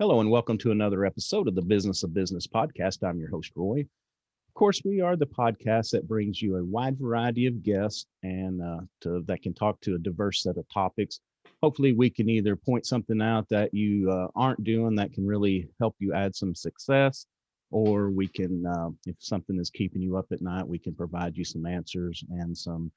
Hello, and welcome to another episode of the Business of Business podcast. I'm your host, Roy. Of course, we are the podcast that brings you a wide variety of guests and that can talk to a diverse set of topics. Hopefully, we can either point something out that you aren't doing that can really help you add some success, or we can, if something is keeping you up at night, we can provide you some answers and some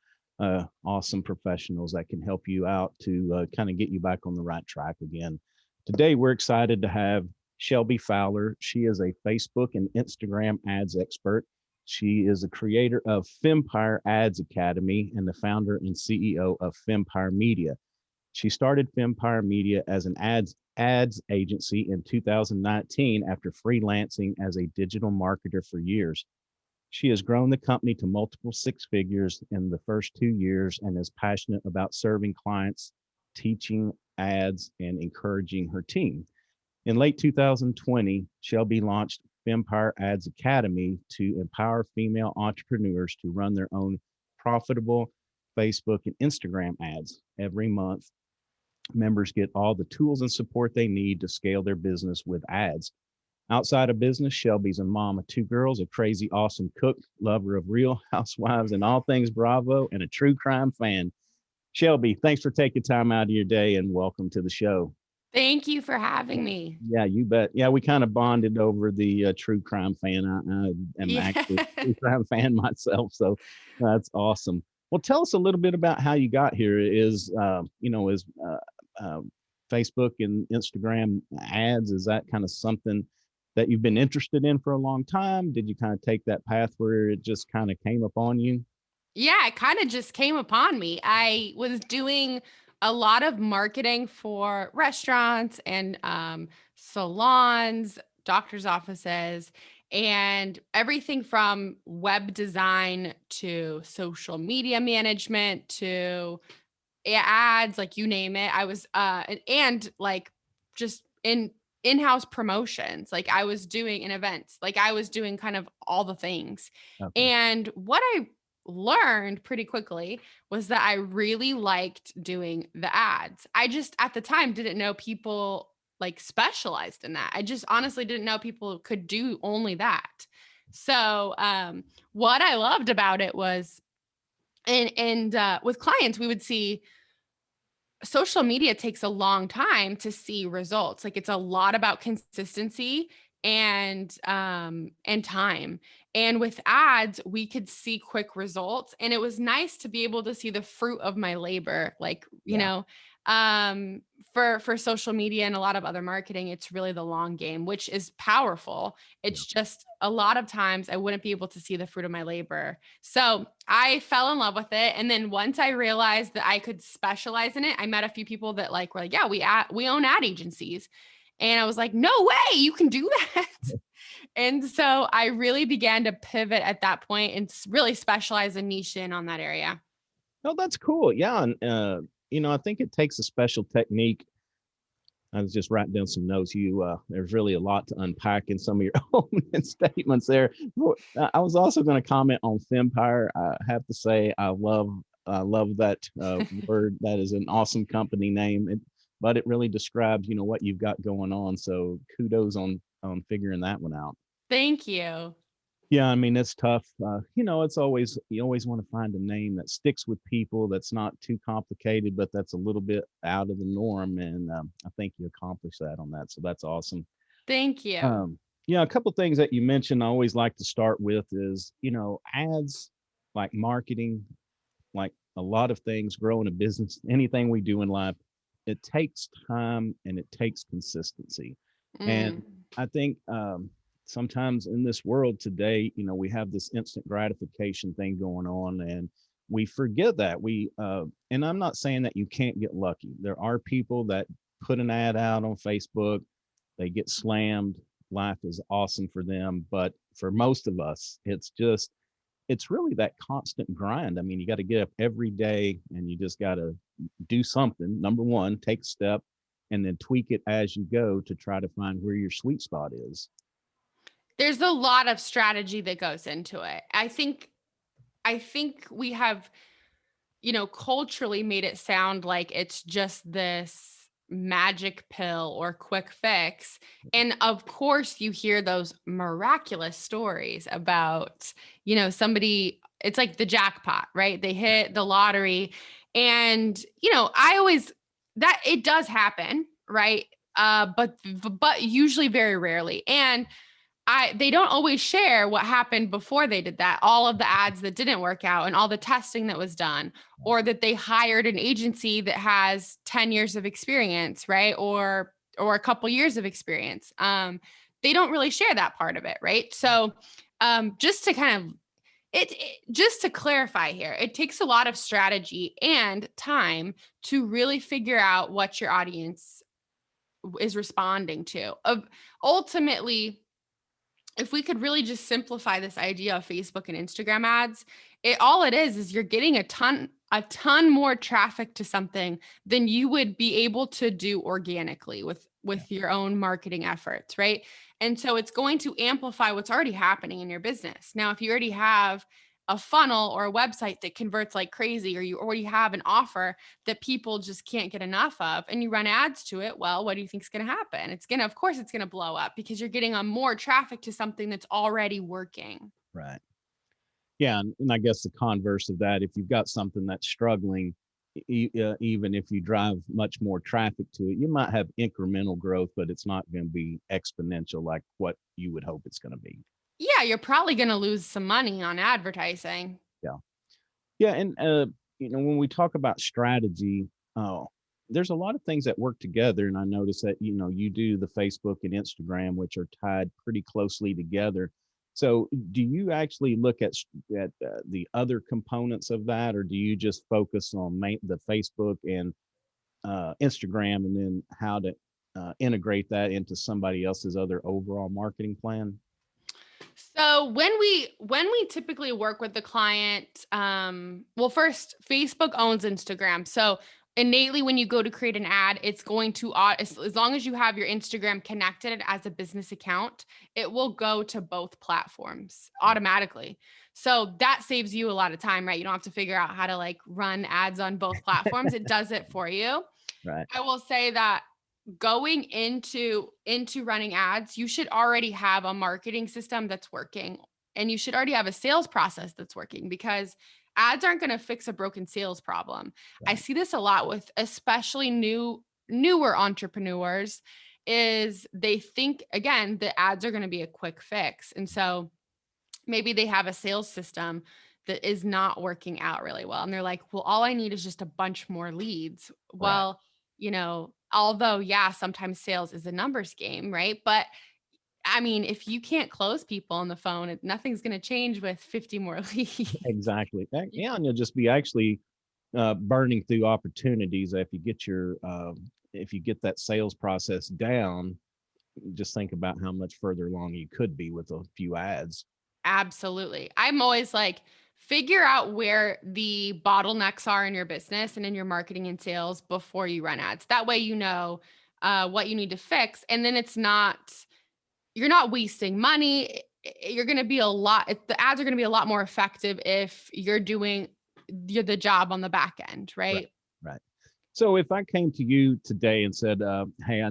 awesome professionals that can help you out to kind of get you back on the right track again. Today, we're excited to have Shelby Fowler. She is a Facebook and Instagram ads expert. She is the creator of Fempire Ads Academy and the founder and CEO of Fempire Media. She started Fempire Media as an ads agency in 2019 after freelancing as a digital marketer for years. She has grown the company to multiple six figures in the first 2 years and is passionate about serving clients, teaching ads, and encouraging her team. In late 2020, Shelby launched Fempire Ads Academy to empower female entrepreneurs to run their own profitable Facebook and Instagram ads. Every month, members get all the tools and support they need to scale their business with ads. Outside of business, Shelby's a mom of two girls, a crazy, awesome cook, lover of real housewives and all things Bravo, and a true crime fan. Shelby, thanks for taking time out of your day and welcome to the show. Thank you for having me. Yeah, you bet. Yeah, we kind of bonded over the true crime fan. I am Yeah. actually a true crime fan myself, so that's awesome. Well, tell us a little bit about how you got here. Is Facebook and Instagram ads, is that kind of something that you've been interested in for a long time? Did you kind of take that path where it just kind of came upon you? Yeah, it kind of just came upon me. I was doing a lot of marketing for restaurants and salons, doctor's offices, and everything from web design to social media management to ads, like you name it. I was and like just in-house promotions. Like I was doing in events. Like I was doing kind of all the things. Okay. And what I learned pretty quickly was that I really liked doing the ads. I just at the time didn't know people like specialized in that. I just honestly didn't know people could do only that. So what I loved about it was and with clients we would see social media takes a long time to see results. Like it's a lot about consistency and time. And with ads, we could see quick results. And it was nice to be able to see the fruit of my labor. Like, Yeah. um, for social media and a lot of other marketing, it's really the long game, which is powerful. Yeah. It's just a lot of times I wouldn't be able to see the fruit of my labor. So I fell in love with it. And then once I realized that I could specialize in it, I met a few people that like were like, yeah, we own ad agencies. And I was like, no way, you can do that. And so I really began to pivot at that point and really specialize and niche in on that area. Oh, that's cool. Yeah. And, I think it takes a special technique. I was just writing down some notes. There's really a lot to unpack in some of your own statements there. I was also going to comment on Fempire. I have to say, I love that word. That is an awesome company name, but it really describes, what you've got going on. So kudos on figuring that one out. Thank you. Yeah, I mean, it's tough. It's always, you always want to find a name that sticks with people, that's not too complicated, but that's a little bit out of the norm. And I think you accomplished that on that. So that's awesome. Thank you. Um, yeah, a couple things that you mentioned I always like to start with is, ads, like marketing, like a lot of things, growing a business, anything we do in life, it takes time and it takes consistency. And Mm. I think sometimes in this world today, we have this instant gratification thing going on, and we forget that and I'm not saying that you can't get lucky. There are people that put an ad out on Facebook, they get slammed, life is awesome for them. But for most of us, it's really that constant grind. I mean, you got to get up every day and you just got to do something. Number one, take a step and then tweak it as you go to try to find where your sweet spot is. There's a lot of strategy that goes into it. I think we have, culturally made it sound like it's just this magic pill or quick fix. And of course, you hear those miraculous stories about, somebody, it's like the jackpot, right? They hit the lottery. And, I always, that it does happen, right? But usually very rarely. And they don't always share what happened before they did that, all of the ads that didn't work out and all the testing that was done, or that they hired an agency that has 10 years of experience, right? Or a couple years of experience. They don't really share that part of it, right? So just to kind of just to clarify here, it takes a lot of strategy and time to really figure out what your audience is responding to. Ultimately, if we could really just simplify this idea of Facebook and Instagram ads, all it is you're getting a ton more traffic to something than you would be able to do organically with your own marketing efforts, right? And so it's going to amplify what's already happening in your business. Now, if you already have a funnel or a website that converts like crazy, or you already have an offer that people just can't get enough of, and you run ads to it, well, what do you think is going to happen? Of course it's going to blow up because you're getting on more traffic to something that's already working. Right. Yeah. And I guess the converse of that, if you've got something that's struggling, even if you drive much more traffic to it, you might have incremental growth, but it's not going to be exponential like what you would hope it's going to be. Yeah, you're probably going to lose some money on advertising. Yeah. Yeah. And, when we talk about strategy, there's a lot of things that work together. And I notice that, you do the Facebook and Instagram, which are tied pretty closely together. So do you actually look at the other components of that, or do you just focus on the Facebook and Instagram, and then how to integrate that into somebody else's other overall marketing plan? So when we typically work with the client, well, first, Facebook owns Instagram. So innately, when you go to create an ad, it's going to, as long as you have your Instagram connected as a business account, it will go to both platforms automatically. So that saves you a lot of time, right? You don't have to figure out how to like run ads on both platforms. It does it for you. Right. I will say that going into running ads, you should already have a marketing system that's working, and you should already have a sales process that's working, because ads aren't going to fix a broken sales problem. I Right. see this a lot with especially newer entrepreneurs, is they think again the ads are going to be a quick fix. And so maybe they have a sales system that is not working out really well. And they're like, well, all I need is just a bunch more leads. Right. Well, although, yeah, sometimes sales is a numbers game, right? But I mean, if you can't close people on the phone, nothing's going to change with 50 more leads. Exactly. You- Yeah, and you'll just be actually burning through opportunities. If you get that sales process down, just think about how much further along you could be with a few ads. Absolutely. I'm always like, figure out where the bottlenecks are in your business and in your marketing and sales before you run ads. That way, what you need to fix. And then you're not wasting money. You're going to be the ads are going to be a lot more effective if you're doing the job on the back end, Right. right? Right. So if I came to you today and said, "Hey, I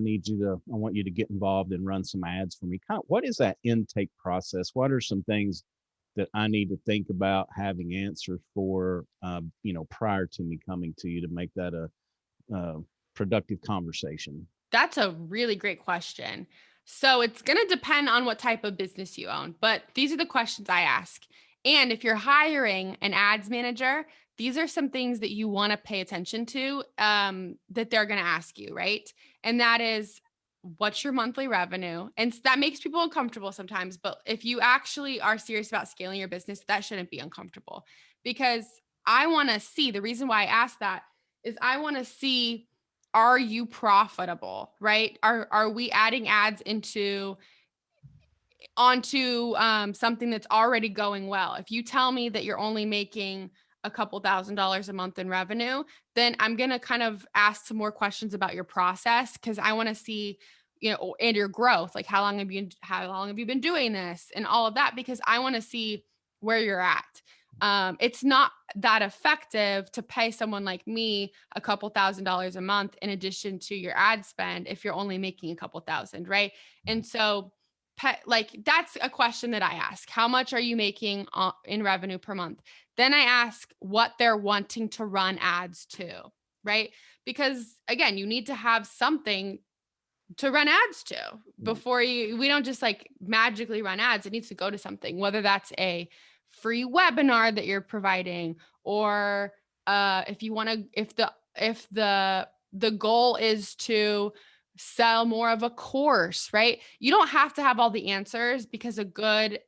want you to get involved and run some ads for me," what is that intake process? What are some things that I need to think about having answers for, prior to me coming to you to make that a productive conversation? That's a really great question. So it's going to depend on what type of business you own, but these are the questions I ask. And if you're hiring an ads manager, these are some things that you want to pay attention to, that they're going to ask you, right? And that is, what's your monthly revenue? And that makes people uncomfortable sometimes, but if you actually are serious about scaling your business, that shouldn't be uncomfortable, because I want to see, the reason why I ask that is I want to see, are you profitable, right? Are we adding ads onto something that's already going well? If you tell me that you're only making a couple $1,000s a month in revenue, then I'm going to kind of ask some more questions about your process, because I want to see, and your growth, like how long have you been doing this and all of that, because I want to see where you're at. It's not that effective to pay someone like me a couple $1,000s a month in addition to your ad spend if you're only making a couple thousand, right? And so, like, that's a question that I ask. How much are you making in revenue per month? Then I ask what they're wanting to run ads to, right? Because again, you need to have something to run ads to Yeah. before we don't just like magically run ads. It needs to go to something, whether that's a free webinar that you're providing, or if you want to, if the goal is to sell more of a course, right? You don't have to have all the answers, because a good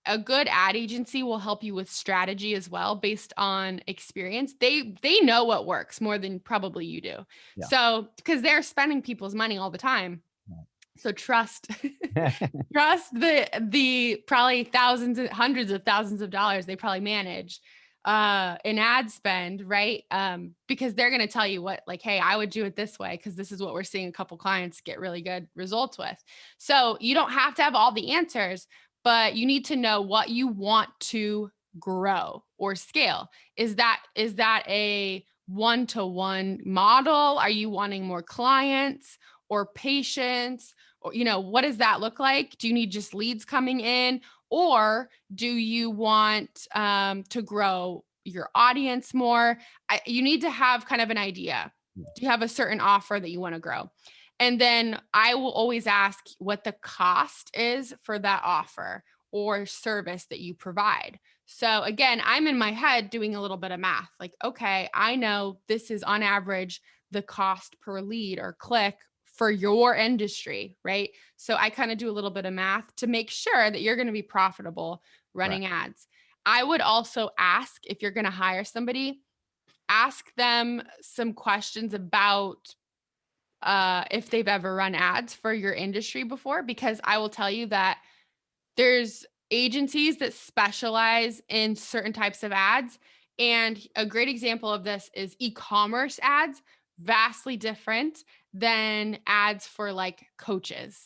ad agency will help you with strategy as well based on experience. They know what works more than probably you do. Yeah. So, because they're spending people's money all the time. So trust Yeah. trust the probably thousands and hundreds of thousands of dollars they probably manage in ad spend, right? Because they're going to tell you what, like, hey, I would do it this way because this is what we're seeing a couple clients get really good results with. So you don't have to have all the answers, but you need to know what you want to grow or scale. Is that a one-to-one model? Are you wanting more clients or patients? Or, what does that look like? Do you need just leads coming in? Or do you want to grow your audience more? You need to have kind of an idea. Do you have a certain offer that you want to grow? And then I will always ask what the cost is for that offer or service that you provide. So again, I'm in my head doing a little bit of math. Like, okay, I know this is on average the cost per lead or click for your industry, right? So I kind of do a little bit of math to make sure that you're going to be profitable Right. running ads. I would also ask, if you're going to hire somebody, ask them some questions about if they've ever run ads for your industry before, because I will tell you that there's agencies that specialize in certain types of ads. And a great example of this is e-commerce ads, vastly different than ads for like coaches,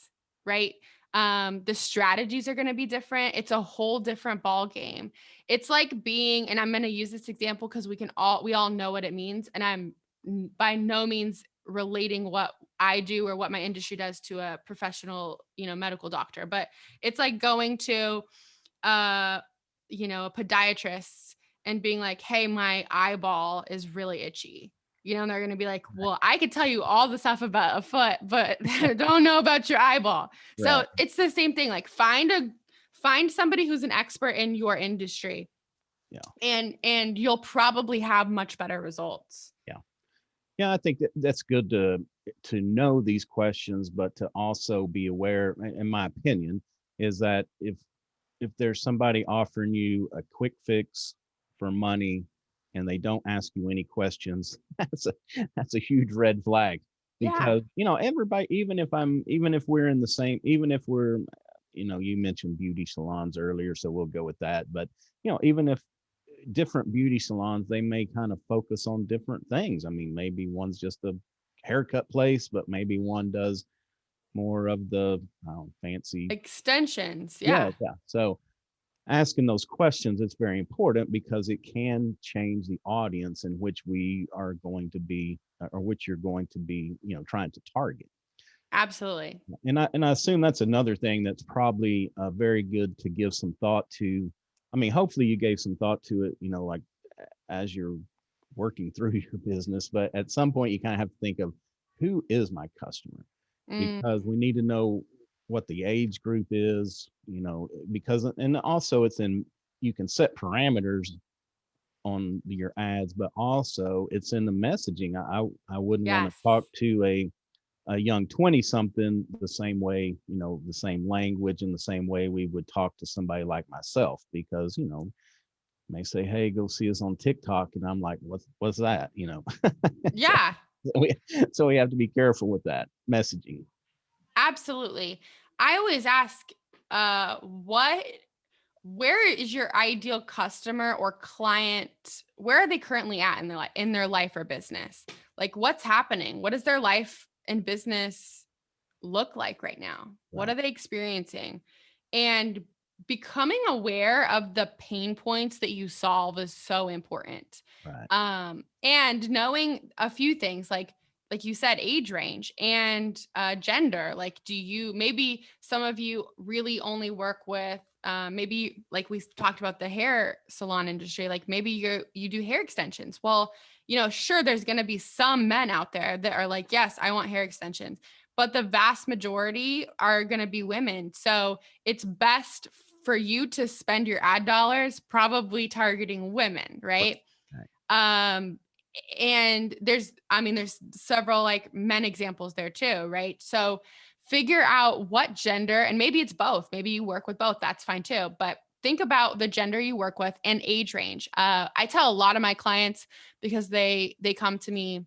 right? The strategies are going to be different. It's a whole different ball game. It's like being, and I'm going to use this example because we all know what it means. And I'm by no means relating what I do or what my industry does to a professional, medical doctor, but it's like going to uh a podiatrist and being like, hey, my eyeball is really itchy. And they're going to be like, well, I could tell you all the stuff about a foot, but I don't know about your eyeball. So Right. it's the same thing. Like, find somebody who's an expert in your industry, Yeah. and you'll probably have much better results. Yeah. Yeah. I think that's good to know these questions, but to also be aware, in my opinion, is that if there's somebody offering you a quick fix for money and they don't ask you any questions, that's a huge red flag. Yeah. Because everybody, even if we're in the same, even if we're, you mentioned beauty salons earlier, so we'll go with that. But even if different beauty salons, they may kind of focus on different things. I mean, maybe one's just a haircut place, but maybe one does more of the fancy. Extensions. Yeah, Yeah. yeah. So asking those questions, it's very important because it can change the audience in which we are going to be, or which you're going to be, trying to target. Absolutely. And I assume that's another thing that's probably very good to give some thought to. I mean, hopefully you gave some thought to it, like as you're working through your business, but at some point you kind of have to think of, who is my customer? Mm, Because we need to know what the age group is, because, and also you can set parameters on your ads, but also it's in the messaging. I wouldn't want to yes. talk to a young 20 something the same way, the same language and the same way we would talk to somebody like myself, because, they say, hey, go see us on TikTok. And I'm like, what's that? So, Yeah. we, so we have to be careful with that messaging. Absolutely. I always ask, where is your ideal customer or client? Where are they currently at in their life or business? Like, what's happening? What does their life and business look like right now? What Right. are they experiencing? And becoming aware of the pain points that you solve is so important. Right. And knowing a few things like you said, age range and gender. Like, maybe some of you really only work with, maybe like we talked about the hair salon industry, like maybe you do hair extensions. Well, sure, there's going to be some men out there that are like, yes, I want hair extensions, but the vast majority are going to be women. So it's best for you to spend your ad dollars probably targeting women, right? Right. Um, and there's several like men examples there too, right? So figure out what gender, and maybe it's both. Maybe you work with both. That's fine too. But think about the gender you work with and age range. I tell a lot of my clients, because they come to me,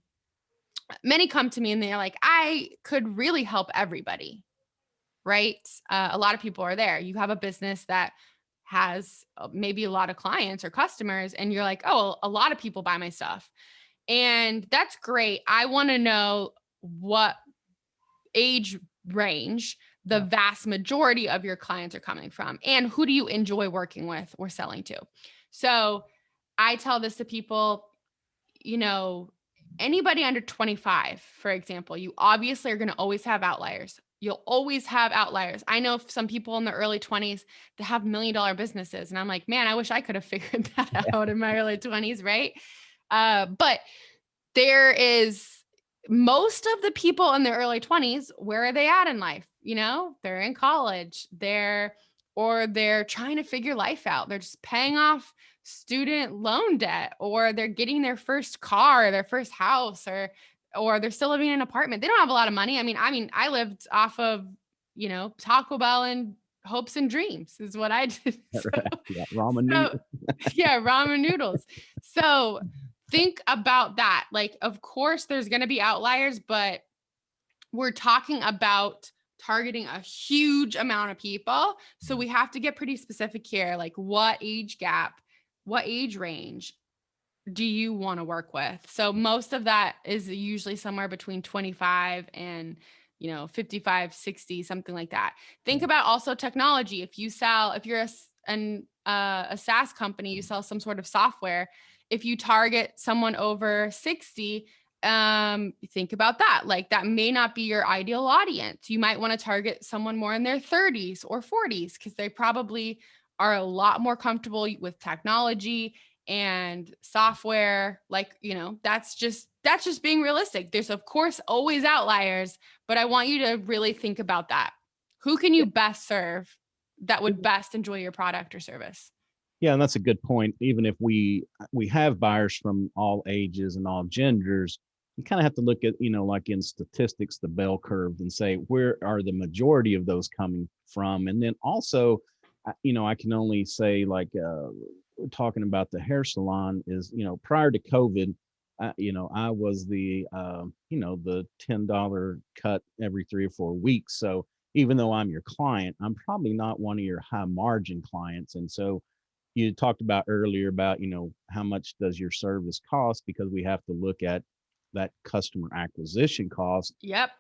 many come to me and they're like, I could really help everybody, right? A lot of people are there. You have a business that has maybe a lot of clients or customers, and you're like, oh, a lot of people buy my stuff. And that's great. I want to know what age range the Yeah. vast majority of your clients are coming from, and who do you enjoy working with or selling to. So I tell this to people, you know, anybody under 25, for example, you obviously are going to always have outliers. You'll always have outliers. I know some people in the early 20s that have $1 million businesses. And I'm like, man, I wish I could have figured that out in my early 20s, right? But there is most of the people in their early 20s, where are they at in life? They're in college, they're trying to figure life out. They're just paying off student loan debt, or they're getting their first car, their first house, or they're still living in an apartment. They don't have a lot of money. I lived off of, Taco Bell and hopes and dreams is what I did. Right. Yeah. Ramen So noodle. yeah, ramen noodles. So think about that. Like, of course, there's going to be outliers, but we're talking about targeting a huge amount of people. So we have to get pretty specific here. Like, what age gap, what age range do you want to work with? So most of that is usually somewhere between 25 and 55, 60, something like that. Think about also technology. If you're a SaaS company, you sell some sort of software. If you target someone over 60, think about that. Like, that may not be your ideal audience. You might want to target someone more in their 30s or 40s, because they probably are a lot more comfortable with technology and software. Like, that's just being realistic. There's of course always outliers, but I want you to really think about that. Who can you best serve that would best enjoy your product or service? Yeah, and that's a good point. Even if we have buyers from all ages and all genders, you kind of have to look at, like in statistics, the bell curve, and say where are the majority of those coming from. And then also, I can only say, like, talking about the hair salon is, prior to COVID, I was the $10 cut every 3 or 4 weeks. So even though I'm your client, I'm probably not one of your high margin clients. And so you talked about earlier about, how much does your service cost, because we have to look at that customer acquisition cost. Yep.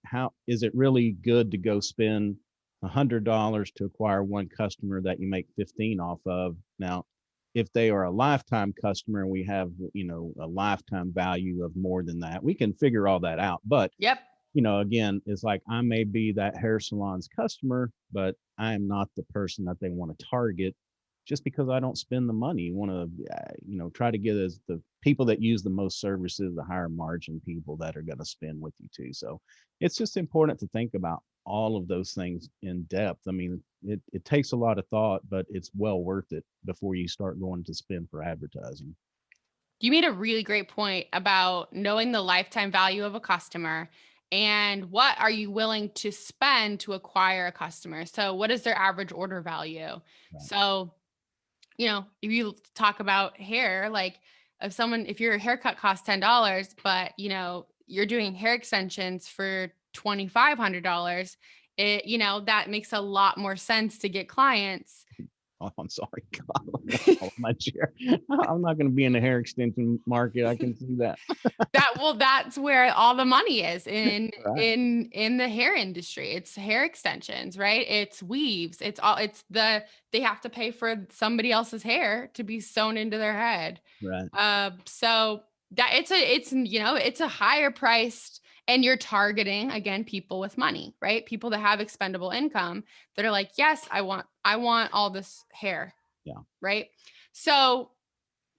How is it really good to go spend $100 to acquire one customer that you make 15 off of? Now, if they are a lifetime customer and we have, a lifetime value of more than that, we can figure all that out. But Yep. again, it's like I may be that hair salon's customer, but I am not the person that they want to target, just because I don't spend the money. You want to, try to get as the people that use the most services, the higher margin people that are going to spend with you too. So it's just important to think about all of those things in depth. I mean, it takes a lot of thought, but it's well worth it before you start going to spend for advertising. You made a really great point about knowing the lifetime value of a customer and what are you willing to spend to acquire a customer. So what is their average order value? Right. So, if you talk about hair, like, if your haircut costs $10, but you're doing hair extensions for $2,500, that makes a lot more sense to get clients Oh, I'm sorry. God, all of my chair. I'm not going to be in the hair extension market. I can see that. That's where all the money is Right. in the hair industry. It's hair extensions, right? It's weaves. They have to pay for somebody else's hair to be sewn into their head. Right. So that it's a higher priced, and you're targeting again people with money, right? People that have expendable income that are like, yes, I want all this hair, Yeah. right? So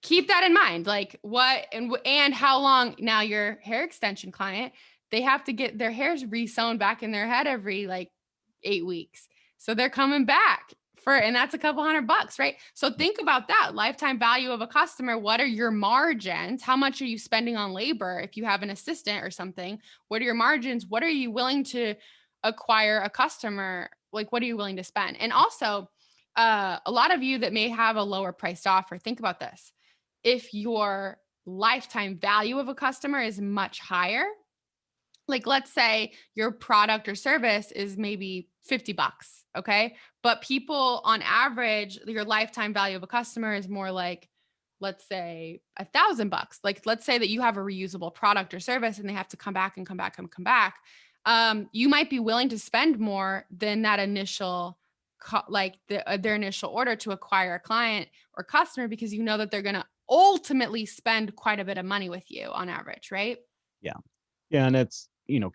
keep that in mind. Like what and how long now your hair extension client, they have to get their hairs resewn back in their head every like 8 weeks. So they're coming back and that's a couple $100, right? So think about that lifetime value of a customer. What are your margins? How much are you spending on labor? If you have an assistant or something, what are your margins? What are you willing to acquire a customer? Like, what are you willing to spend? And also, a lot of you that may have a lower priced offer, think about this. If your lifetime value of a customer is much higher, like let's say your product or service is maybe $50, okay? But people on average, your lifetime value of a customer is more like, let's say $1,000. Like let's say that you have a reusable product or service and they have to come back and come back and come back. You might be willing to spend more than that initial their initial order to acquire a client or customer, because you know that they're going to ultimately spend quite a bit of money with you on average, right? Yeah. Yeah. And it's,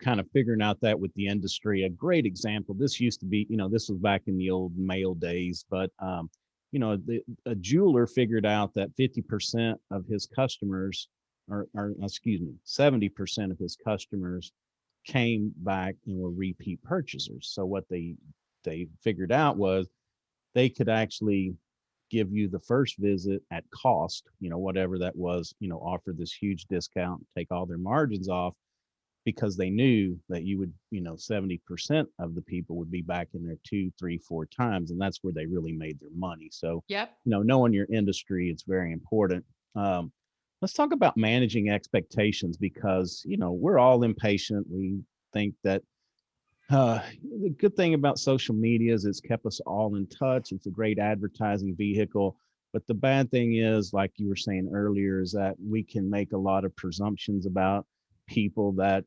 kind of figuring out that with the industry. A great example. This used to be, this was back in the old mail days, but, a jeweler figured out that 50% of his customers, or excuse me, 70% of his customers came back and were repeat purchasers. So what they figured out was they could actually give you the first visit at cost, whatever that was, offer this huge discount, take all their margins off, because they knew that you would, 70% of the people would be back in there 2, 3, 4 times. And that's where they really made their money. So, Yep. knowing your industry, it's very important. Let's talk about managing expectations, because, we're all impatient. We think that the good thing about social media is it's kept us all in touch. It's a great advertising vehicle. But the bad thing is, like you were saying earlier, is that we can make a lot of presumptions about people that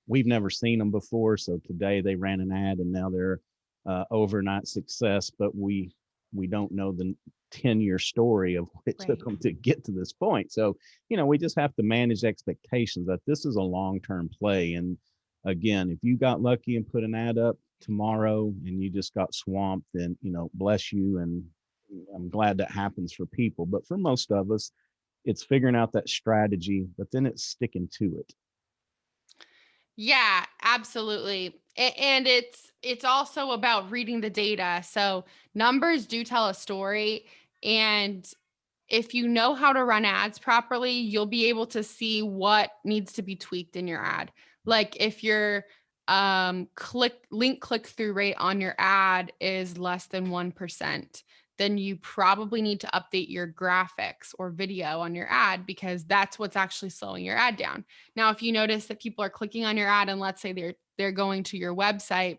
we've never seen them before. So today they ran an ad and now they're overnight success, but we don't know the 10-year story of what it Right. took them to get to this point. So, we just have to manage expectations that this is a long-term play. And again, if you got lucky and put an ad up tomorrow and you just got swamped, then, bless you. And I'm glad that happens for people. But for most of us, it's figuring out that strategy, but then it's sticking to it. Yeah, absolutely. And it's also about reading the data. So numbers do tell a story, and if you know how to run ads properly, you'll be able to see what needs to be tweaked in your ad. Like if your click through rate on your ad is less than 1%, then you probably need to update your graphics or video on your ad, because that's what's actually slowing your ad down. Now, if you notice that people are clicking on your ad and let's say they're going to your website,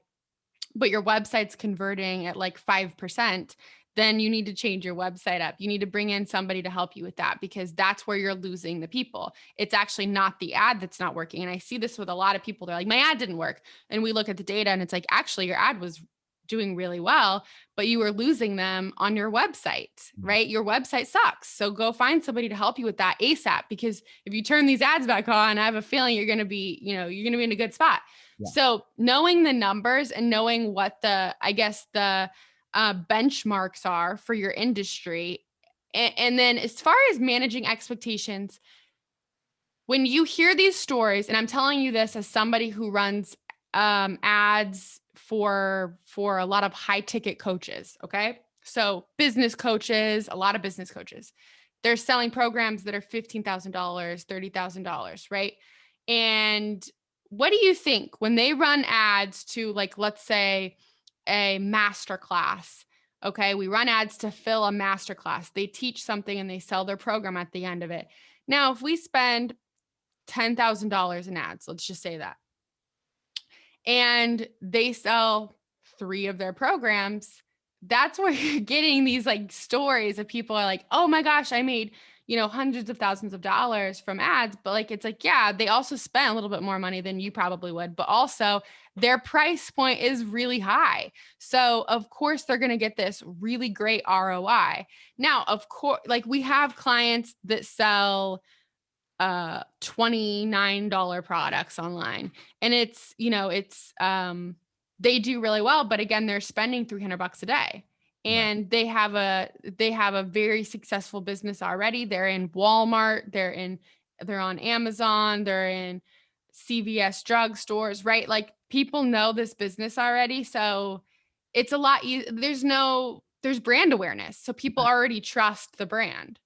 but your website's converting at like 5%, then you need to change your website up. You need to bring in somebody to help you with that, because that's where you're losing the people. It's actually not the ad that's not working. And I see this with a lot of people. They're like, my ad didn't work. And we look at the data and it's like, actually, your ad was doing really well, but you were losing them on your website, right? Your website sucks. So go find somebody to help you with that ASAP, because if you turn these ads back on, I have a feeling you're going to be in a good spot. Yeah. So knowing the numbers and knowing what the benchmarks are for your industry. And then as far as managing expectations, when you hear these stories, and I'm telling you this as somebody who runs ads for a lot of high ticket coaches, okay? So business coaches, a lot of business coaches, they're selling programs that are $15,000, $30,000, right? And what do you think when they run ads to, like, let's say a master class? Okay, we run ads to fill a master class. They teach something and they sell their program at the end of it. Now, if we spend $10,000 in ads, let's just say that, and they sell 3 of their programs, that's where you're getting these like stories of people are like, oh my gosh, I made, hundreds of thousands of dollars from ads. But like, it's like, yeah, they also spent a little bit more money than you probably would, but also their price point is really high. So of course they're going to get this really great ROI. Now, of course, like we have clients that sell $29 products online, and they do really well, but again, they're spending $300 a day, Right. and they have a very successful business already. They're in Walmart, they're on Amazon, they're in CVS drugstores, right? Like people know this business already, so it's a lot there's brand awareness, so people Right. already trust the brand.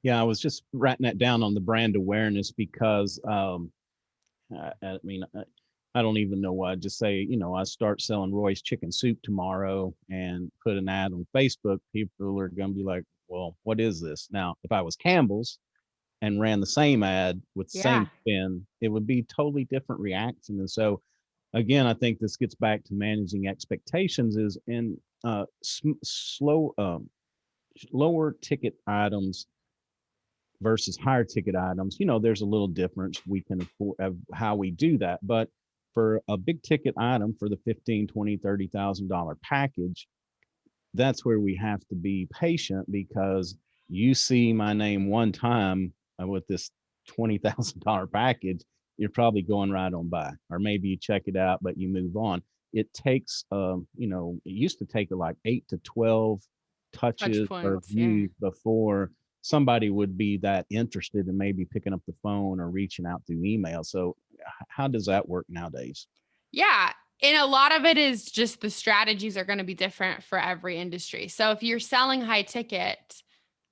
Yeah, I was just writing that down on the brand awareness because I mean, I don't even know why. Just say, I start selling Roy's chicken soup tomorrow and put an ad on Facebook. People are going to be like, well, what is this? Now, if I was Campbell's and ran the same ad with the same Yeah. spin, it would be totally different reaction. And so, again, I think this gets back to managing expectations is in lower ticket items versus higher ticket items, there's a little difference we can afford of how we do that. But for a big ticket item for the 15, 20, $30,000 package, that's where we have to be patient because you see my name one time with this $20,000 package, you're probably going right on by, or maybe you check it out, but you move on. It takes, it used to take like 8 to 12 Touch touches or points. Yeah. views before somebody would be that interested in maybe picking up the phone or reaching out through email. So how does that work nowadays? Yeah. And a lot of it is just the strategies are going to be different for every industry. So if you're selling high ticket,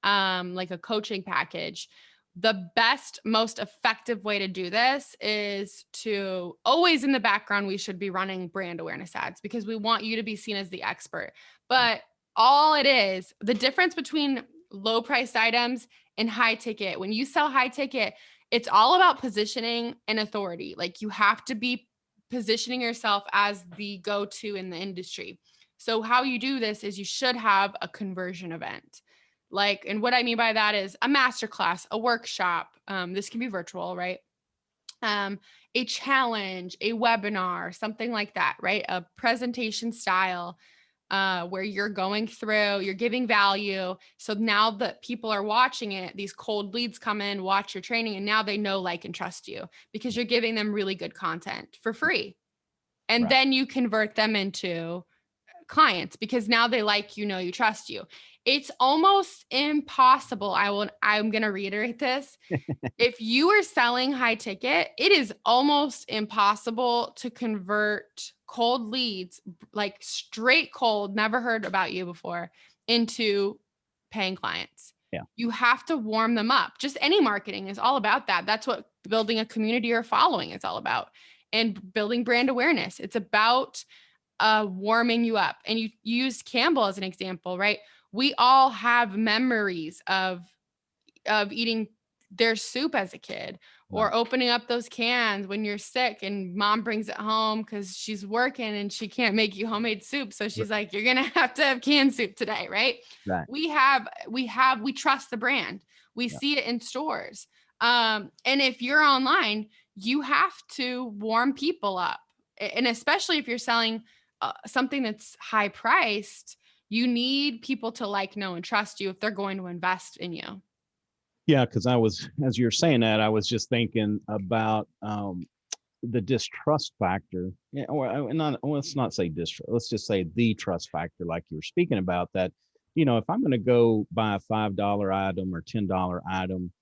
like a coaching package, the best, most effective way to do this is to always in the background, we should be running brand awareness ads because we want you to be seen as the expert. But all it is, the difference between low priced items and high ticket, when you sell high ticket, it's all about positioning and authority. Like you have to be positioning yourself as the go-to in the industry. So how you do this is you should have a conversion event. Like, and what I mean by that is a masterclass, a workshop. This can be virtual, right? Um, a challenge, a webinar, something like that, right? A presentation style where you're giving value. So now that people are watching it, these cold leads come in, watch your training, and now they know, like, and trust you because you're giving them really good content for free. And Right. then you convert them into clients because now they like you, know you, trust you. It's almost impossible. I'm going to reiterate this. If you are selling high ticket, it is almost impossible to convert cold leads, like straight cold, never heard about you before, into paying clients. Yeah. You have to warm them up. Just any marketing is all about that. That's what building a community or following is all about. And building brand awareness. It's about warming you up. And you used Campbell as an example, right? We all have memories of eating their soup as a kid Right. or opening up those cans when you're sick and mom brings it home because she's working and she can't make you homemade soup. So she's like, you're going to have canned soup today. Right. Right. We trust the brand. We Yeah. see it in stores. And if you're online, you have to warm people up. And especially if you're selling something that's high priced, you need people to like, know, and trust you if they're going to invest in you. Yeah, because as you're saying that, I was just thinking about the distrust factor. Yeah, or not. Let's not say distrust. Let's just say the trust factor, like you were speaking about. That, if I'm going to go buy a $5 item or $10 item,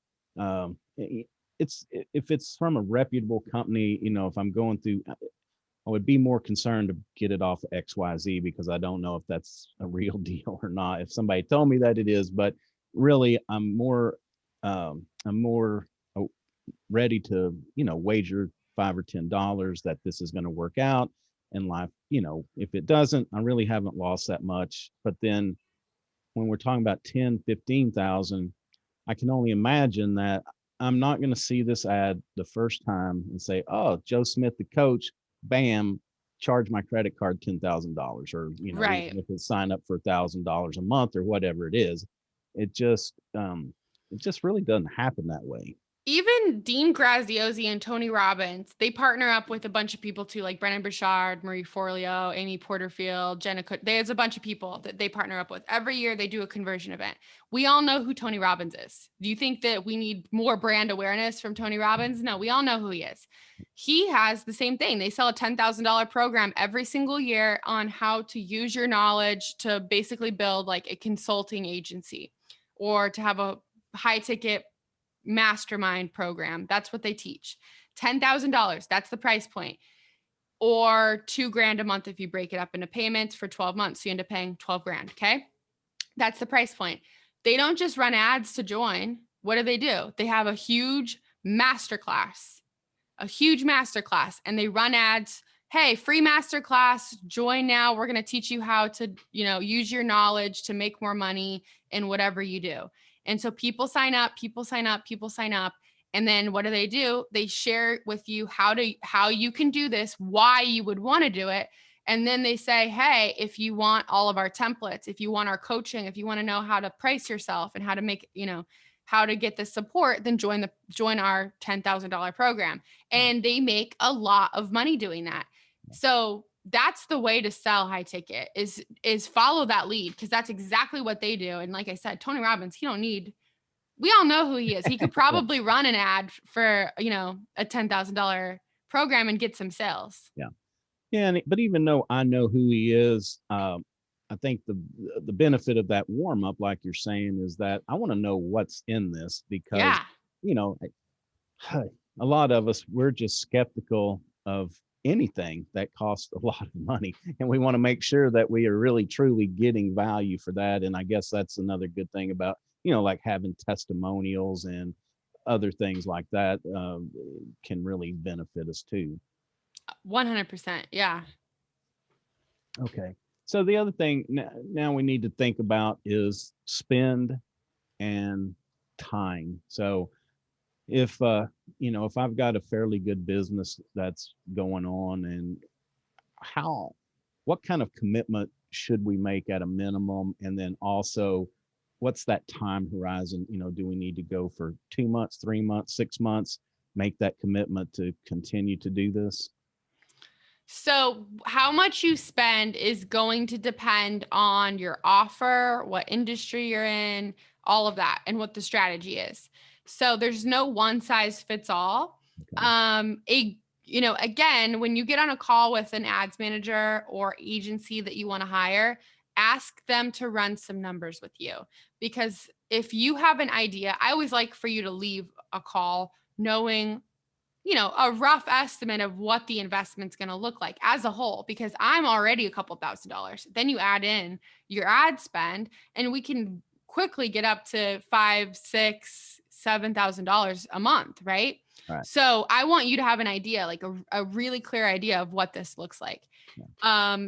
it's if it's from a reputable company. If I'm going through, I would be more concerned to get it off XYZ because I don't know if that's a real deal or not. If somebody told me that it is, but really, I'm more ready to, wager $5 or $10 that this is going to work out in life. If it doesn't, I really haven't lost that much. But then when we're talking about 10, 15,000, I can only imagine that I'm not going to see this ad the first time and say, oh, Joe Smith, the coach, bam, charge my credit card $10,000, or, Right. even if it's sign up for $1,000 a month or whatever it is. It just, it just really doesn't happen that way. Even Dean Graziosi and Tony Robbins, they partner up with a bunch of people too, like Brennan Burchard, Marie Forleo, Amy Porterfield, Jenna Cook. There's a bunch of people that they partner up with. Every year they do a conversion event. We all know who Tony Robbins is. Do you think that we need more brand awareness from Tony Robbins? No, we all know who he is. He has the same thing. They sell a $10,000 program every single year on how to use your knowledge to basically build like a consulting agency or to have a high ticket mastermind program. That's what they teach. $10,000. That's the price point. Or $2,000 a month if you break it up into payments for 12 months. So you end up paying 12 grand. Okay. That's the price point. They don't just run ads to join. What do? They have a huge masterclass, and they run ads. Hey, free masterclass, join now. We're going to teach you how to, use your knowledge to make more money in whatever you do. And so people sign up. And then what do? They share with you how you can do this, why you would want to do it. And then they say, hey, if you want all of our templates, if you want our coaching, if you want to know how to price yourself and how to make, how to get the support, then join our $10,000 program. And they make a lot of money doing that. So that's the way to sell high ticket is follow that lead, because that's exactly what they do. And like I said, Tony Robbins, we all know who he is. He could probably run an ad for, a $10,000 program and get some sales. Yeah. Yeah. But even though I know who he is, I think the benefit of that warm up, like you're saying, is that I want to know what's in this, because, a lot of us, we're just skeptical of anything that costs a lot of money, and we want to make sure that we are really truly getting value for that. And I guess that's another good thing about, like having testimonials and other things like that can really benefit us too. 100%. Yeah. Okay. So the other thing now we need to think about is spend and time. So if if I've got a fairly good business that's going on, and what kind of commitment should we make at a minimum? And then also, what's that time horizon? Do we need to go for 2 months, 3 months, 6 months, make that commitment to continue to do this? So how much you spend is going to depend on your offer, what industry you're in, all of that, and what the strategy is. So there's no one size fits all. Okay. Again, when you get on a call with an ads manager or agency that you want to hire, ask them to run some numbers with you. Because if you have an idea, I always like for you to leave a call knowing, a rough estimate of what the investment's going to look like as a whole, because I'm already a couple $1,000s. Then you add in your ad spend and we can quickly get up to $5,000, $6,000, $7,000 a month. Right. Right. So I want you to have an idea, like a really clear idea of what this looks like. Yeah.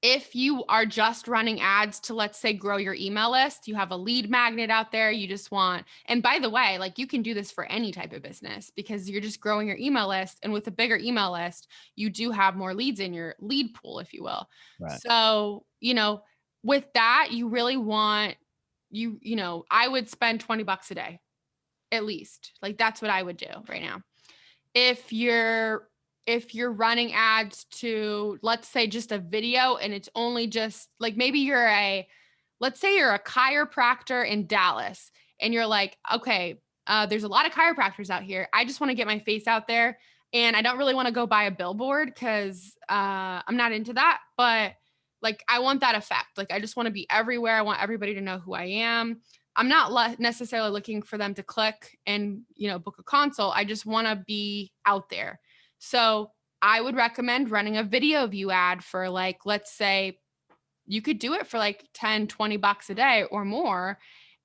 If you are just running ads to, let's say, grow your email list, you have a lead magnet out there, you just want, and by the way, like you can do this for any type of business because you're just growing your email list. And with a bigger email list, you do have more leads in your lead pool, if you will. Right. So, with that, you really want, I would spend $20 a day, at least. Like that's what I would do right now. If you're running ads to, let's say, just a video, and it's only just like, maybe let's say you're a chiropractor in Dallas and you're like, okay, there's a lot of chiropractors out here. I just want to get my face out there and I don't really want to go buy a billboard because I'm not into that. But like, I want that effect. Like, I just want to be everywhere. I want everybody to know who I am. I'm not necessarily looking for them to click and, book a consult. I just want to be out there. So I would recommend running a video view ad for, like, let's say you could do it for like $10, $20 a day or more.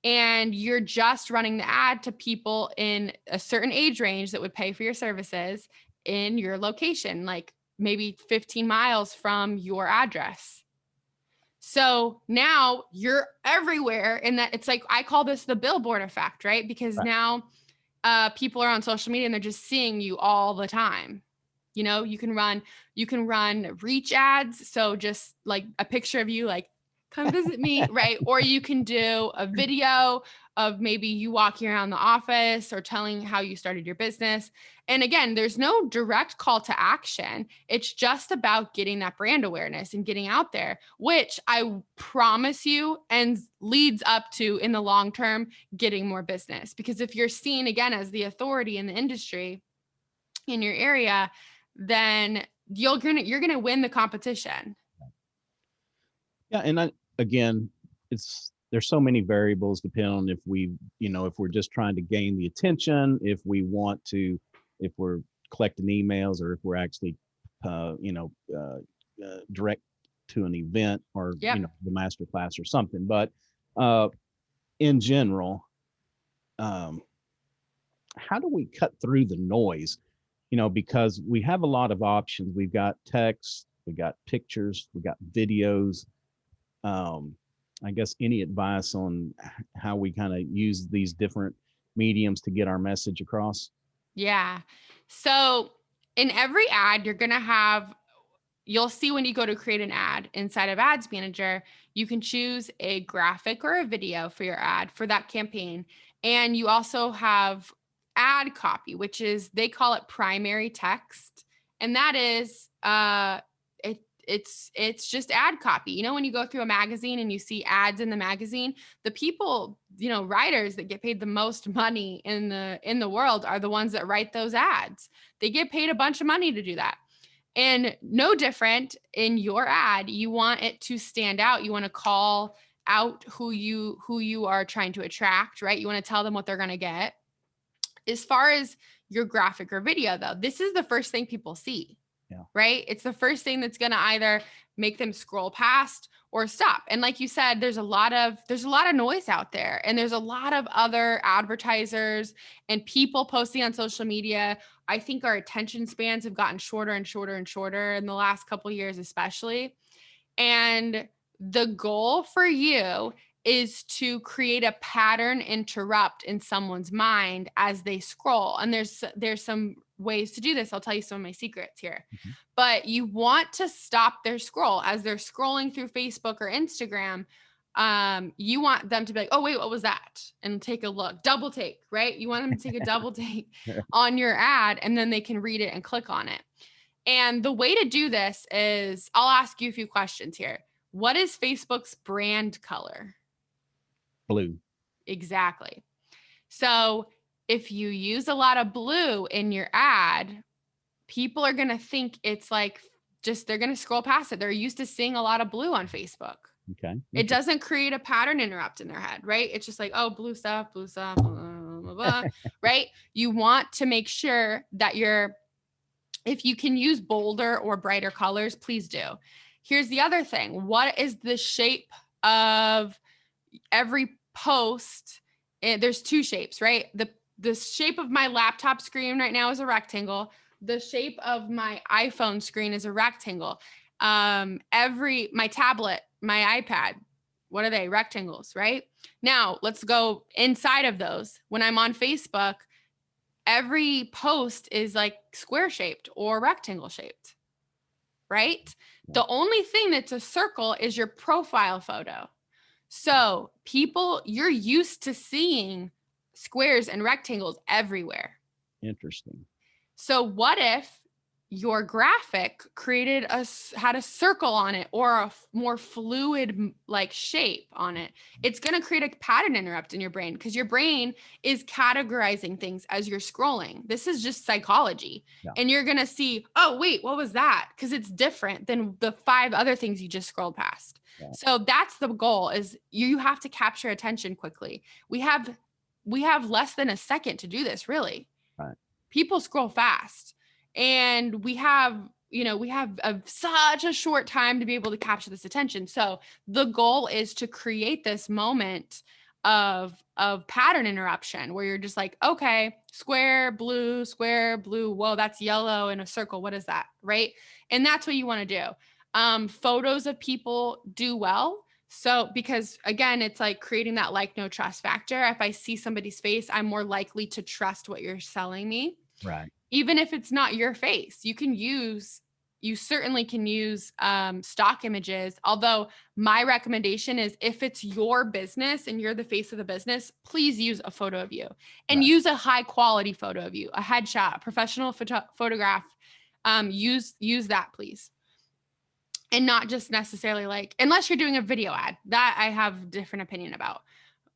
And you're just running the ad to people in a certain age range that would pay for your services in your location, like maybe 15 miles from your address. So now you're everywhere, and that it's like, I call this the billboard effect, right? Because now people are on social media and they're just seeing you all the time. You can run reach ads. So just like a picture of you, like, come visit me, right? Or you can do a video of maybe you walking around the office or telling how you started your business. And again, there's no direct call to action. It's just about getting that brand awareness and getting out there, which I promise you and leads up to, in the long term, getting more business. Because if you're seen again as the authority in the industry in your area, then you're gonna win the competition. Yeah, and again, there's so many variables depending on if if we're just trying to gain the attention, if we're collecting emails, or if we're actually, direct to an event, or Yep. the master class or something. But uh, in general, um, how do we cut through the noise? Because we have a lot of options. We've got text, we got pictures, we got videos. um, I guess any advice on how we kind of use these different mediums to get our message across? Yeah. So in every ad, you'll see when you go to create an ad inside of Ads Manager, you can choose a graphic or a video for your ad for that campaign. And you also have ad copy, which is, they call it primary text. And that is, it's just ad copy. When you go through a magazine and you see ads in the magazine, the people, writers that get paid the most money in the world are the ones that write those ads. They get paid a bunch of money to do that. And no different in your ad, you want it to stand out. You want to call out who you are trying to attract, right? You want to tell them what they're going to get. As far as your graphic or video, though, this is the first thing people see. Yeah. Right? It's the first thing that's going to either make them scroll past or stop. And like you said, there's a lot of noise out there, and there's a lot of other advertisers and people posting on social media. I think our attention spans have gotten shorter and shorter and shorter in the last couple of years, especially. And the goal for you is to create a pattern interrupt in someone's mind as they scroll. And there's some ways to do this. I'll tell you some of my secrets here. Mm-hmm. But you want to stop their scroll as they're scrolling through Facebook or Instagram. You want them to be like, oh, wait, what was that? And take a look, double take, right? You want them to take a double take on your ad, and then they can read it and click on it. And the way to do this is, I'll ask you a few questions here. What is Facebook's brand color? Blue. Exactly. So if you use a lot of blue in your ad, people are going to think it's like, they're going to scroll past it. They're used to seeing a lot of blue on Facebook. Okay. It doesn't create a pattern interrupt in their head, right? It's just like, oh, blue stuff, blah, blah, blah, right? You want to make sure that if you can use bolder or brighter colors, please do. Here's the other thing. What is the shape of every post? There's two shapes, right? The shape of my laptop screen right now is a rectangle. The shape of my iPhone screen is a rectangle. My tablet, my iPad, what are they? Rectangles, right? Now let's go inside of those. When I'm on Facebook, every post is like square shaped or rectangle shaped, right? Yeah. The only thing that's a circle is your profile photo. So you're used to seeing squares and rectangles everywhere. Interesting. So what if your graphic had a circle on it, or a more fluid like shape on it? It's going to create a pattern interrupt in your brain, because your brain is categorizing things as you're scrolling. This is just psychology. Yeah. And you're going to see, oh, wait, what was that? Because it's different than the 5 other things you just scrolled past. Yeah. So that's the goal, is you have to capture attention quickly. We have less than a second to do this, really. Right. People scroll fast. And we have such a short time to be able to capture this attention. So the goal is to create this moment of pattern interruption, where you're just like, okay, square, blue, whoa, that's yellow in a circle. What is that? Right. And that's what you want to do. Photos of people do well. So, because again, it's like creating that like, no trust factor. If I see somebody's face, I'm more likely to trust what you're selling me. Right. Even if it's not your face, you certainly can use stock images. Although my recommendation is if it's your business and you're the face of the business, please use a photo of you and Right. use a high quality photo of you, a headshot, a professional photograph. Use that, please. And not just necessarily like, unless you're doing a video ad, that I have a different opinion about.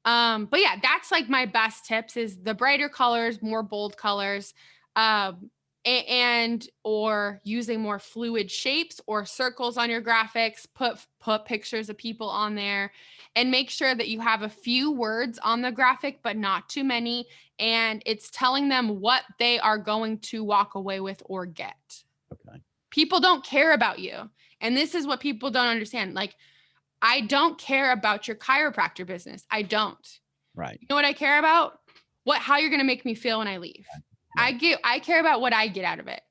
But yeah, that's like my best tips is the brighter colors, more bold colors, and or using more fluid shapes or circles on your graphics, put pictures of people on there, and make sure that you have a few words on the graphic, but not too many. And it's telling them what they are going to walk away with or get. Okay. People don't care about you. And this is what people don't understand. Like, I don't care about your chiropractor business. I don't. Right. You know what I care about? How you're going to make me feel when I leave. Right. I care about what I get out of it.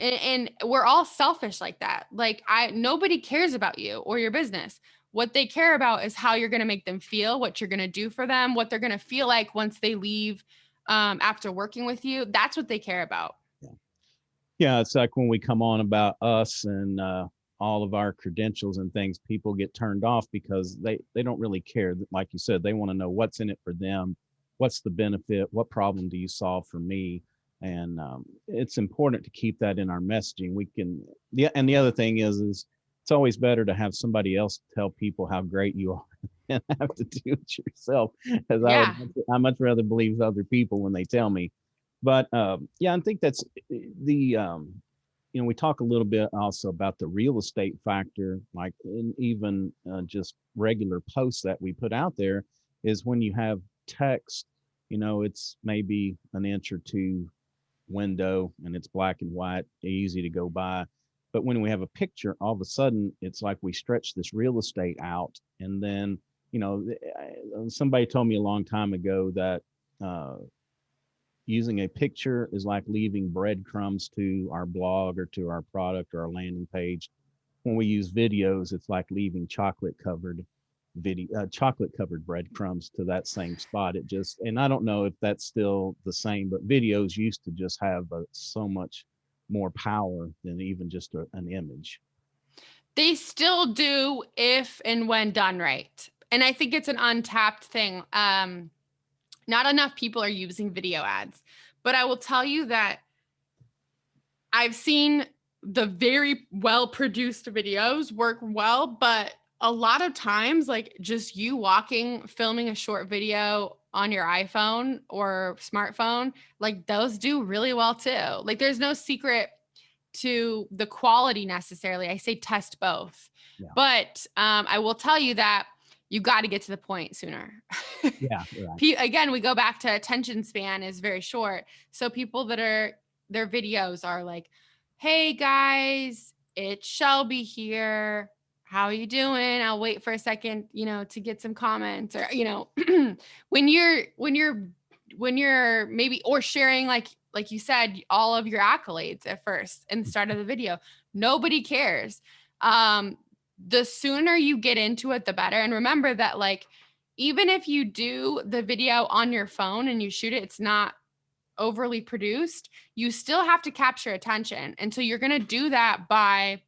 Yeah. And we're all selfish like that. Like nobody cares about you or your business. What they care about is how you're going to make them feel, what you're going to do for them, what they're going to feel like once they leave after working with you. That's what they care about. Yeah. Yeah. It's like when we come on about us and all of our credentials and things, people get turned off because they don't really care. Like you said, they want to know what's in it for them. What's the benefit? What problem do you solve for me? And it's important to keep that in our messaging. And the other thing is it's always better to have somebody else tell people how great you are and have to do it yourself. As Yeah. I much rather believe other people when they tell me. But yeah, I think that's the we talk a little bit also about the real estate factor, like in even just regular posts that we put out there, is when you have text, it's maybe an inch or two window and it's black and white, easy to go by. But when we have a picture, all of a sudden it's like we stretch this real estate out. And then, somebody told me a long time ago that using a picture is like leaving breadcrumbs to our blog or to our product or our landing page. When we use videos, it's like leaving chocolate covered breadcrumbs to that same spot. And I don't know if that's still the same, but videos used to just have so much more power than even just an image. They still do if and when done right. And I think it's an untapped thing. Not enough people are using video ads, but I will tell you that I've seen the very well produced videos work well, but a lot of times, like just you filming a short video on your iPhone or smartphone, like those do really well too. Like there's no secret to the quality necessarily. I say test both, Yeah. But I will tell you that you got to get to the point sooner. Yeah. Right. Again, we go back to attention span is very short. So people their videos are like, hey guys, it's Shelby here. How are you doing? I'll wait for a second, to get some comments or, when you're maybe, or sharing like you said, all of your accolades at first in the start of the video, nobody cares. The sooner you get into it, the better. And remember that even if you do the video on your phone and you shoot it, it's not overly produced, you still have to capture attention. And so you're going to do that by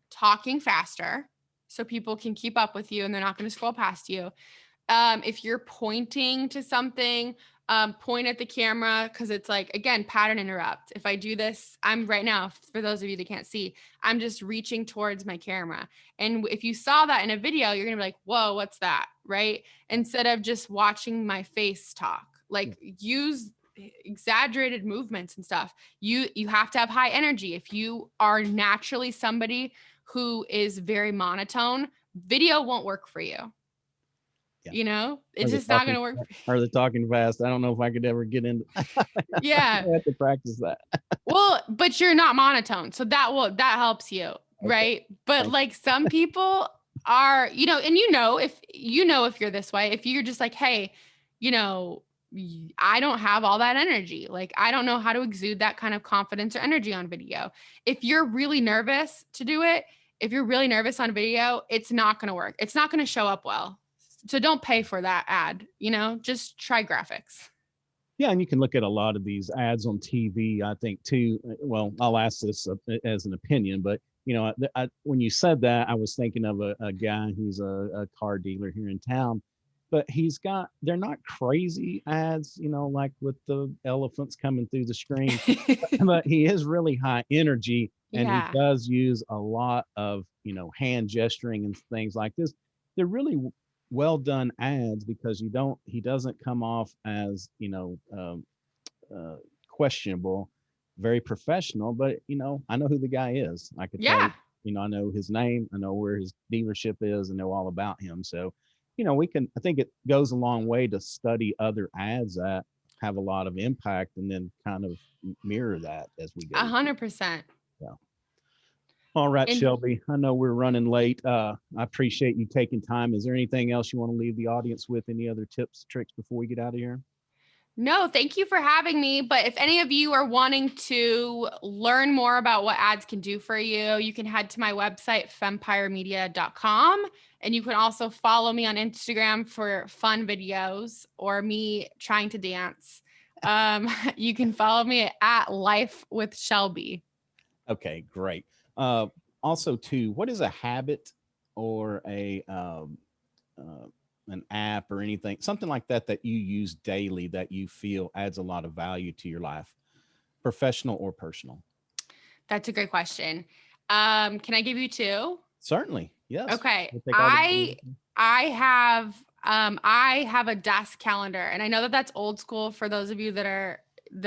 talking faster so people can keep up with you and they're not going to scroll past you. If you're pointing to something, point at the camera because it's again, pattern interrupt. If I do this, I'm right now, for those of you that can't see, I'm just reaching towards my camera. And if you saw that in a video, you're going to be like, whoa, what's that? Right? Instead of just watching my face talk, use exaggerated movements and stuff. You have to have high energy. If you are naturally somebody who is very monotone, video won't work for you. Yeah. It's just not going to work. Are they talking fast? I don't know if I could ever get into. Yeah. I have to practice that. Well, but you're not monotone. So that helps you. Okay. Right. But some people are, and if you're this way, if you're just like, hey, I don't have all that energy. I don't know how to exude that kind of confidence or energy on video. If you're really nervous to do it, if you're really nervous on video, it's not going to work. It's not going to show up well. So don't pay for that ad, just try graphics. Yeah, and you can look at a lot of these ads on TV, I think too. Well, I'll ask this as an opinion, but when you said that, I was thinking of a guy who's a car dealer here in town, but they're not crazy ads, like with the elephants coming through the screen, but he is really high energy and he Yeah. does use a lot of, hand gesturing and things like this. They're really well done ads because he doesn't come off as uh, questionable, very professional, but I know who the guy is. I could tell you, Yeah. I know his name, I know where his dealership is, and know all about him. So I think it goes a long way to study other ads that have a lot of impact and then kind of mirror that as we go. 100%. Yeah. All right, And Shelby, I know we're running late. I appreciate you taking time. Is there anything else you want to leave the audience with? Any other tips, tricks before we get out of here? no, thank you for having me. But if any of you are wanting to learn more about what ads can do for you, you can head to my website, fempiremedia.com. And you can also follow me on Instagram for fun videos or me trying to dance. You can follow me at Life with Shelby. Okay, great. Uh, Also, too, what is a habit or uh, an app or anything, something like that that you use daily that you feel adds a lot of value to your life, professional or personal? That's a great question. Can I give you two? Certainly, yes. Okay. We'll take all the. I have a desk calendar, and I know that that's old school for those of you that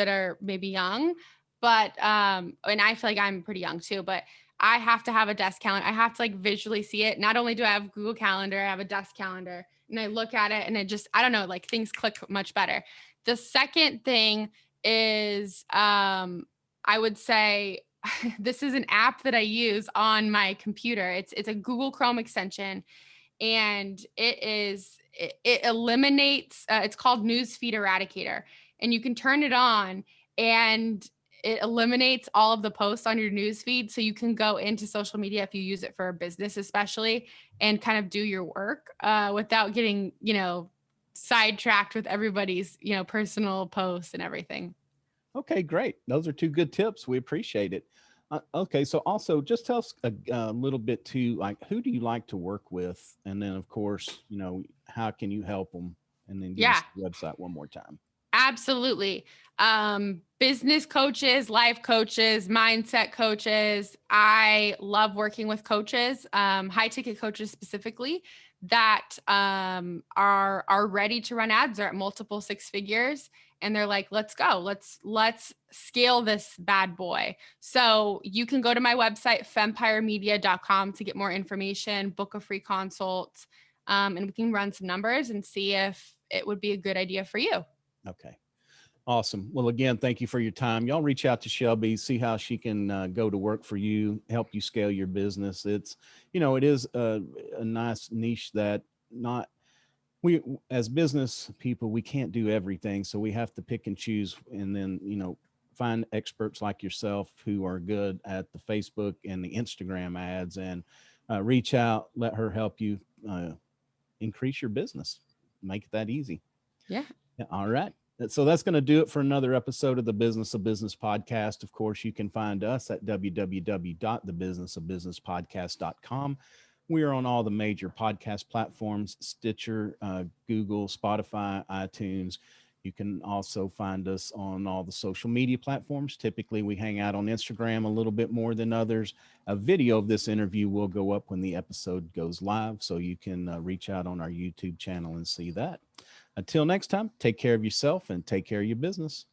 are maybe young, but and I feel like I'm pretty young too, but I have to have a desk calendar. I have to like visually see it. Not only do I have Google Calendar, I have a desk calendar, and I look at it and it just, I don't know, like things click much better. The second thing is I would say this is an app that I use on my computer. It's a Google Chrome extension, and it eliminates. It's called Newsfeed Eradicator, and you can turn it on, and it eliminates all of the posts on your newsfeed, so you can go into social media if you use it for a business, especially, and kind of do your work without getting sidetracked with everybody's personal posts and everything. Okay, great. Those are two good tips. We appreciate it. Okay, so also just tell us a little bit too, like who do you like to work with, and then of course, how can you help them, and then give Yeah. us the website one more time. Absolutely. Business coaches, life coaches, mindset coaches. I love working with coaches, high ticket coaches specifically, that are ready to run ads. They're at multiple six figures, and they're like, let's go, let's scale this bad boy. So you can go to my website, fempiremedia.com, to get more information, book a free consult, and we can run some numbers and see if it would be a good idea for you. Okay. Awesome. Well, again, thank you for your time. Y'all reach out to Shelby, see how she can go to work for you, help you scale your business. It is a nice niche that not we as business people, we can't do everything. So we have to pick and choose, and then, find experts like yourself who are good at the Facebook and the Instagram ads, and reach out, let her help you increase your business, make it that easy. Yeah. Yeah, all right. So that's going to do it for another episode of the Business of Business podcast. Of course, you can find us at www.thebusinessofbusinesspodcast.com. We are on all the major podcast platforms: Stitcher, Google, Spotify, iTunes. You can also find us on all the social media platforms. Typically, we hang out on Instagram a little bit more than others. A video of this interview will go up when the episode goes live, so you can reach out on our YouTube channel and see that. Until next time, take care of yourself and take care of your business.